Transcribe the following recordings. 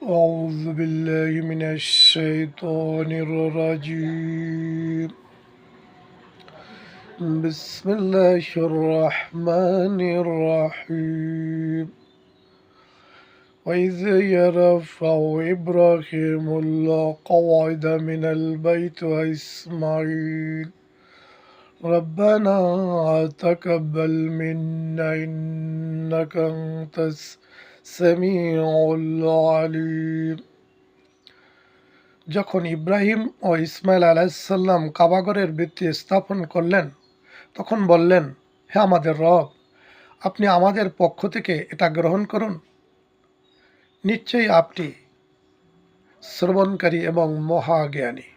أعوذ بالله من الشيطان الرجيم بسم الله الرحمن الرحيم وإذ يرفع إبراهيم القواعد من البيت وإسماعيل ربنا تقبل منا إنك أنت السميع العليم। যখন ইব্রাহিম ও ইসমাইল আলাইহিসসালাম কাবাগরের ভিত্তি স্থাপন করলেন, তখন বললেন, হে আমাদের রব, আপনি আমাদের পক্ষ থেকে এটা গ্রহণ করুন। নিশ্চয়ই আপনি শ্রবণকারী এবং মহাজ্ঞানী।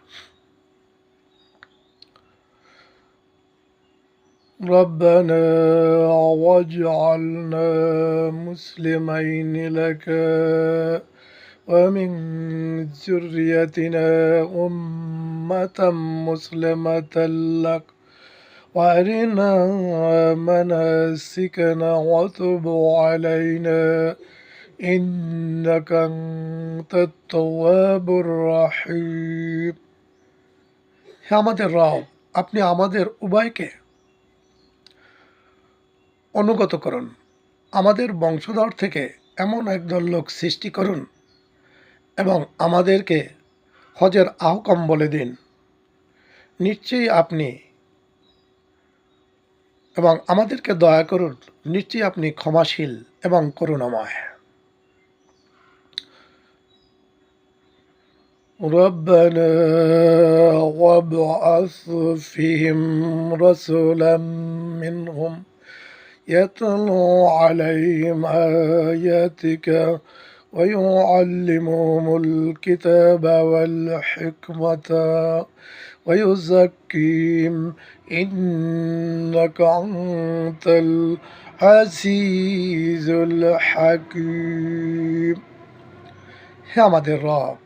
ربنا واجعلنا مسلمين لك ومن ذريتنا أمة مسلمة لك وأرنا مناسكنا وتب علينا إنك أنت التواب الرحيم। হে আমাদের রব, আপনি আমাদের উভয়কে অনুগত করুন, আমাদের বংশধর থেকে এমন একদল লোক সৃষ্টি করুন এবং আমাদেরকে হজের আহকাম বলে দিন। নিশ্চয়ই আপনি এবং আমাদেরকে দয়া করুন, নিশ্চয়ই আপনি ক্ষমাশীল এবং করুণাময়। ربنا وابعث فيهم رسولا منهم يتلو عليهم آياتك ويعلمهم الكتاب والحكمة ويزكيهم إنك أنت العزيز الحكيم। হে আমাদের রব,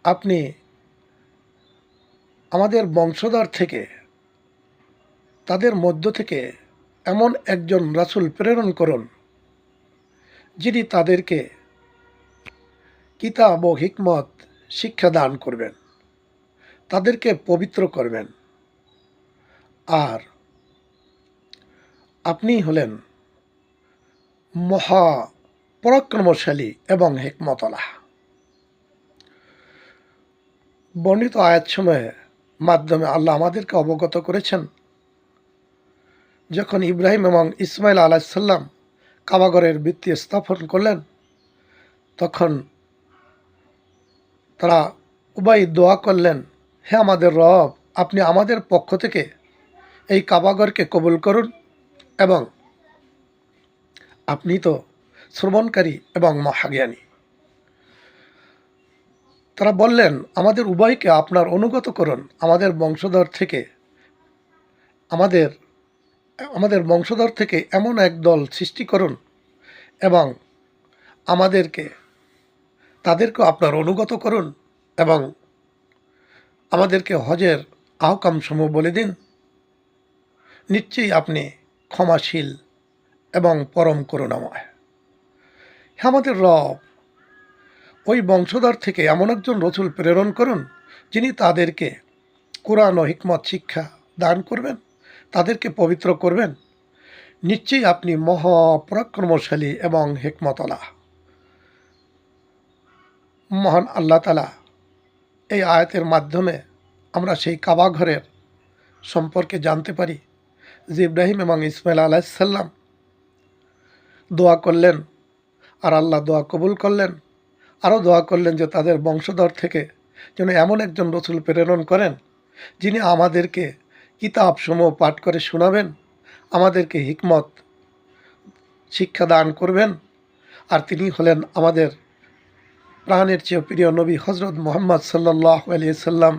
আপনি আমাদের বংশধর থেকে, তাদের মধ্য থেকে এমন একজন রাসূল প্রেরণ করুন, যিনি তাদেরকে কিতাব ও হিকমত শিক্ষা দান করবেন, তাদেরকে পবিত্র করবেন। আর আপনি হলেন মহা পরাক্রমশালী এবং হিকমতওয়ালা। বর্ণিত আয়াতসমূহের মাধ্যমে আল্লাহ আমাদেরকে অবগত করেছেন, যখন ইব্রাহিম এবং ইসমাইল আলাইহিসসালাম কাবাগরের ভিত্তি স্থাপন করলেন, তখন তারা উভয় দোয়া করলেন, হে আমাদের রব, আপনি আমাদের পক্ষ থেকে এই কাবাগরকে কবুল করুন এবং আপনি তো শ্রবণকারী এবং মহাজ্ঞানী। তারা বললেন, আমাদের উভয়কে আপনার অনুগত করুন, আমাদের বংশধর থেকে এমন এক দল সৃষ্টি করুন এবং তাদেরকে আপনার অনুগত করুন এবং আমাদেরকে হজের আহকামসমূহ বলে দিন। নিশ্চয়ই আপনি ক্ষমাশীল এবং পরম করুণাময়। হে আমাদের রব, ওই বংশধর থেকে এমন একজন রাসূল প্রেরণ করুন, যিনি তাদেরকে কুরআন ও হিকমত শিক্ষা দান করবেন, তাদেরকে পবিত্র করবেন। নিশ্চয়ই আপনি মহাপরাক্রমশালী এবং হিকমতওয়ালা। মহান আল্লাহ তাআলা এই আয়াতের মাধ্যমে আমরা সেই কাবা ঘরের সম্পর্কে জানতে পারি যে ইব্রাহিম এবং ইসমাইল আলাইহিসসালাম দোয়া করলেন, আর আল্লাহ দোয়া কবুল করলেন। আরও দোয়া করলেন যে তাদের বংশধর থেকে যেন এমন একজন রাসূল প্রেরণ করেন, যিনি আমাদেরকে কিতাবসমূহ পাঠ করে শোনাবেন, আমাদেরকে হিকমত শিক্ষা দান করবেন। আর তিনি হলেন আমাদের প্রাণের চেয়ে প্রিয় নবী হযরত মুহাম্মদ সাল্লাল্লাহু আলাইহি সাল্লাম।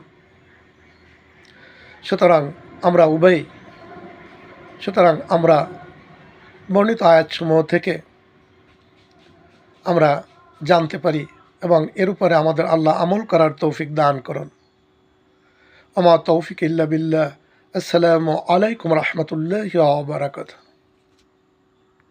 সুতরাং আমরা বর্ণিত আয়াতসমূহ থেকে আমরা জানতে পারি এবং এর উপরে আমাদের আল্লাহ আমল করার তৌফিক দান করুন। আমা তৌফিক ইল্লা বিল্লাহ। আসসালামু আলাইকুম রহমতুল্লাহি ওয়া বারাকাতুহু।